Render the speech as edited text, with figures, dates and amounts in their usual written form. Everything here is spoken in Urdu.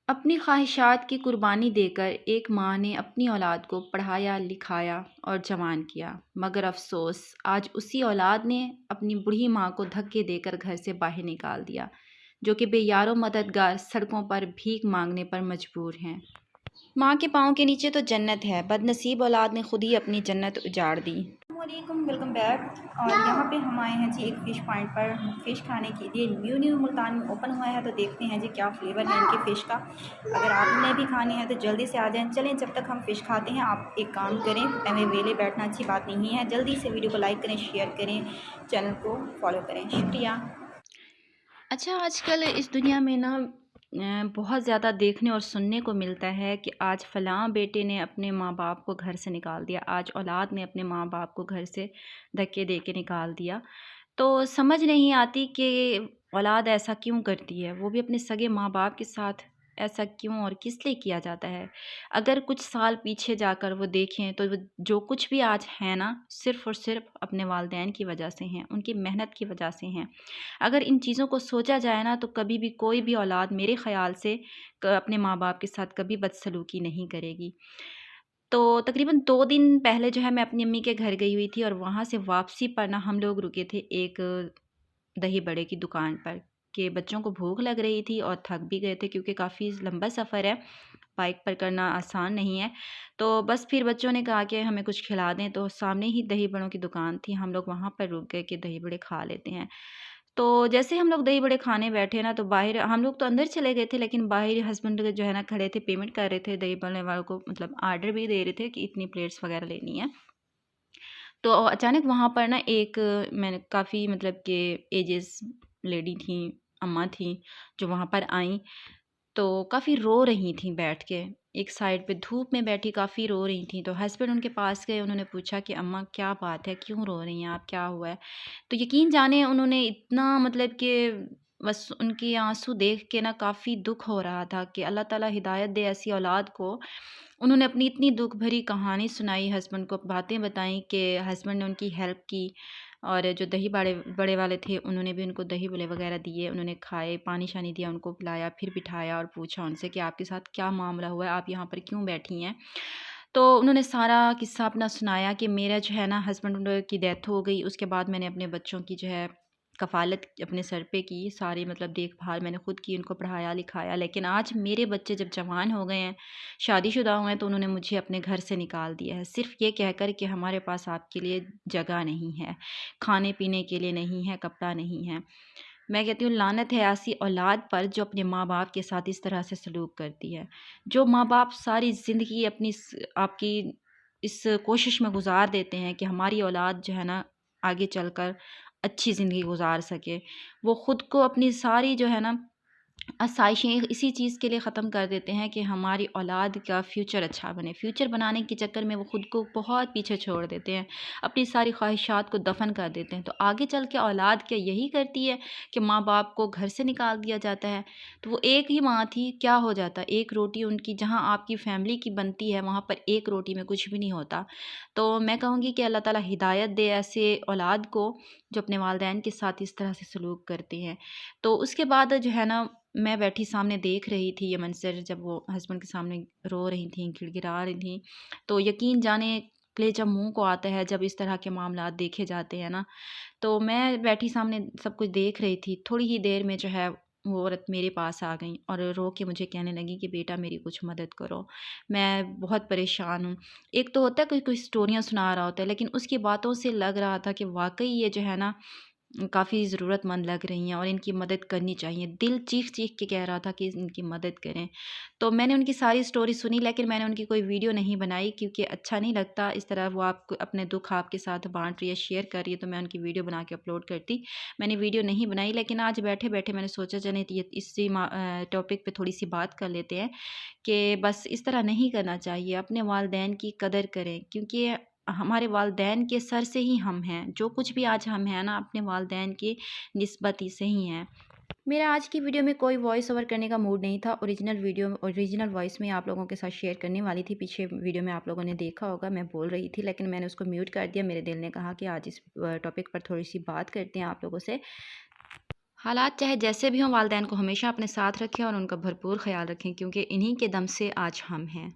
اپنی خواہشات کی قربانی دے کر ایک ماں نے اپنی اولاد کو پڑھایا لکھایا اور جوان کیا، مگر افسوس آج اسی اولاد نے اپنی بوڑھی ماں کو دھکے دے کر گھر سے باہر نکال دیا، جو کہ بے یار و مددگار سڑکوں پر بھیک مانگنے پر مجبور ہیں۔ ماں کے پاؤں کے نیچے تو جنت ہے، بد نصیب اولاد نے خود ہی اپنی جنت اجاڑ دی۔ السلام علیکم، ویلکم بیک۔ اور یہاں پہ ہم آئے ہیں جی ایک فش پوائنٹ پر فش کھانے کے لیے، نیو ملتان میں اوپن ہوا ہے، تو دیکھتے ہیں جی کیا فلیور ہے ان کے فش کا۔ اگر آپ نے بھی کھانی ہے تو جلدی سے آ جائیں۔ چلیں جب تک ہم فش کھاتے ہیں آپ ایک کام کریں، ہمیں ویلے بیٹھنا اچھی بات نہیں ہے، جلدی سے ویڈیو کو لائک کریں، شیئر کریں، چینل کو فالو کریں، شکریہ۔ اچھا، آج کل اس دنیا میں نا بہت زیادہ دیکھنے اور سننے کو ملتا ہے کہ آج فلاں بیٹے نے اپنے ماں باپ کو گھر سے نکال دیا، آج اولاد نے اپنے ماں باپ کو گھر سے دھکے دے کے نکال دیا۔ تو سمجھ نہیں آتی کہ اولاد ایسا کیوں کرتی ہے، وہ بھی اپنے سگے ماں باپ کے ساتھ ایسا کیوں اور کس لیے کیا جاتا ہے۔ اگر کچھ سال پیچھے جا کر وہ دیکھیں تو وہ جو کچھ بھی آج ہے نا، صرف اور صرف اپنے والدین کی وجہ سے ہیں، ان کی محنت کی وجہ سے ہیں۔ اگر ان چیزوں کو سوچا جائے نا تو کبھی بھی کوئی بھی اولاد میرے خیال سے اپنے ماں باپ کے ساتھ کبھی بدسلوکی نہیں کرے گی۔ تو تقریباً 2 دن پہلے جو ہے میں اپنی امی کے گھر گئی ہوئی تھی، اور وہاں سے واپسی پر نا ہم لوگ رکے تھے ایک دہی بڑے کی دکان پر، کہ بچوں کو بھوک لگ رہی تھی اور تھک بھی گئے تھے کیونکہ کافی لمبا سفر ہے، بائک پر کرنا آسان نہیں ہے۔ تو بس پھر بچوں نے کہا کہ ہمیں کچھ کھلا دیں، تو سامنے ہی دہی بڑوں کی دکان تھی، ہم لوگ وہاں پر رک گئے کہ دہی بڑے کھا لیتے ہیں۔ تو جیسے ہم لوگ دہی بڑے کھانے بیٹھے نا، تو باہر ہم لوگ تو اندر چلے گئے تھے، لیکن باہر ہسبینڈ جو ہے نا کھڑے تھے، پیمنٹ کر رہے تھے دہی بڑے والوں کو، مطلب آرڈر بھی دے رہے تھے کہ اتنی پلیٹس وغیرہ لینی ہے۔ تو اچانک وہاں پر نا ایک میں نے کافی مطلب کہ ایجز لیڈی تھیں، اماں تھیں، جو وہاں پر آئیں، تو کافی رو رہی تھیں بیٹھ کے، ایک سائڈ پہ دھوپ میں بیٹھی کافی رو رہی تھیں۔ تو ہسبینڈ ان کے پاس گئے، انہوں نے پوچھا کہ اماں کیا بات ہے، کیوں رو رہی ہیں آپ، کیا ہوا ہے؟ تو یقین جانے انہوں نے اتنا مطلب کہ بس ان کی آنسو دیکھ کے نا کافی دکھ ہو رہا تھا کہ اللہ تعالیٰ ہدایت دے ایسی اولاد کو۔ انہوں نے اپنی اتنی دکھ بھری کہانی سنائی، ہسبینڈ کو باتیں بتائیں کہ ہسبینڈ نے ان کی ہیلپ کی، اور جو دہی بڑے والے تھے انہوں نے بھی ان کو دہی بڑے وغیرہ دیے، انہوں نے کھائے، پانی شانی دیا، ان کو پلایا، پھر بٹھایا اور پوچھا ان سے کہ آپ کے ساتھ کیا معاملہ ہوا ہے، آپ یہاں پر کیوں بیٹھی ہیں؟ تو انہوں نے سارا قصہ اپنا سنایا کہ میرا جو ہے نا ہسبینڈ کی ڈیتھ ہو گئی، اس کے بعد میں نے اپنے بچوں کی جو ہے کفالت اپنے سر پہ کی، ساری مطلب دیکھ بھال میں نے خود کی، ان کو پڑھایا لکھایا، لیکن آج میرے بچے جب جوان ہو گئے ہیں، شادی شدہ ہوئے ہیں، تو انہوں نے مجھے اپنے گھر سے نکال دیا ہے، صرف یہ کہہ کر کہ ہمارے پاس آپ کے لیے جگہ نہیں ہے، کھانے پینے کے لیے نہیں ہے، کپڑا نہیں ہے۔ میں کہتی ہوں لعنت ہے ایسی اولاد پر جو اپنے ماں باپ کے ساتھ اس طرح سے سلوک کرتی ہے۔ جو ماں باپ ساری زندگی اپنی آپ کی اس کوشش میں گزار دیتے ہیں کہ ہماری اولاد جو ہے نا آگے چل کر اچھی زندگی گزار سکے، وہ خود کو اپنی ساری جو ہے نا آسائشیں اسی چیز کے لیے ختم کر دیتے ہیں کہ ہماری اولاد کا فیوچر اچھا بنے، فیوچر بنانے کے چکر میں وہ خود کو بہت پیچھے چھوڑ دیتے ہیں، اپنی ساری خواہشات کو دفن کر دیتے ہیں۔ تو آگے چل کے اولاد کیا یہی کرتی ہے کہ ماں باپ کو گھر سے نکال دیا جاتا ہے؟ تو وہ ایک ہی ماں تھی، کیا ہو جاتا، ایک روٹی ان کی جہاں آپ کی فیملی کی بنتی ہے، وہاں پر ایک روٹی میں کچھ بھی نہیں ہوتا۔ تو میں کہوں گی کہ اللہ تعالیٰ ہدایت دے ایسے اولاد کو جو اپنے والدین کے ساتھ اس طرح سے سلوک کرتے ہیں۔ تو اس کے بعد جو ہے نا میں بیٹھی سامنے دیکھ رہی تھی یہ منظر، جب وہ ہسبینڈ کے سامنے رو رہی تھیں، گڑ گڑا رہی تھیں، تو یقین جانے کلیجہ منہ کو آتا ہے جب اس طرح کے معاملات دیکھے جاتے ہیں نا۔ تو میں بیٹھی سامنے سب کچھ دیکھ رہی تھی، تھوڑی ہی دیر میں جو ہے وہ عورت میرے پاس آ گئیں اور رو کے مجھے کہنے لگی کہ بیٹا میری کچھ مدد کرو، میں بہت پریشان ہوں۔ ایک تو ہوتا ہے کوئی کوئی اسٹوریاں سنا رہا ہوتا ہے، لیکن اس کی باتوں سے لگ رہا تھا کہ واقعی یہ جو ہے نا کافی ضرورت مند لگ رہی ہیں اور ان کی مدد کرنی چاہیے، دل چیخ چیخ کے کہہ رہا تھا کہ ان کی مدد کریں۔ تو میں نے ان کی ساری سٹوری سنی، لیکن میں نے ان کی کوئی ویڈیو نہیں بنائی کیونکہ اچھا نہیں لگتا اس طرح وہ آپ کو اپنے دکھ آپ کے ساتھ بانٹ رہی ہے، شیئر کر رہی ہے، تو میں ان کی ویڈیو بنا کے اپلوڈ کرتی، میں نے ویڈیو نہیں بنائی۔ لیکن آج بیٹھے بیٹھے میں نے سوچا چلیں اسی ٹاپک پہ تھوڑی سی بات کر لیتے ہیں کہ بس اس طرح نہیں کرنا چاہیے، اپنے والدین کی قدر کریں، کیونکہ ہمارے والدین کے سر سے ہی ہم ہیں، جو کچھ بھی آج ہم ہیں نا اپنے والدین کی نسبت ہی سے ہی ہیں۔ میرا آج کی ویڈیو میں کوئی وائس اوور کرنے کا موڈ نہیں تھا، اوریجنل ویڈیو اوریجنل وائس میں آپ لوگوں کے ساتھ شیئر کرنے والی تھی، پیچھے ویڈیو میں آپ لوگوں نے دیکھا ہوگا میں بول رہی تھی، لیکن میں نے اس کو میوٹ کر دیا، میرے دل نے کہا کہ آج اس ٹاپک پر تھوڑی سی بات کرتے ہیں آپ لوگوں سے۔ حالات چاہے جیسے بھی ہوں، والدین کو ہمیشہ اپنے ساتھ رکھیں اور ان کا بھرپور خیال رکھیں، کیونکہ انہی کے دم سے آج ہم ہیں۔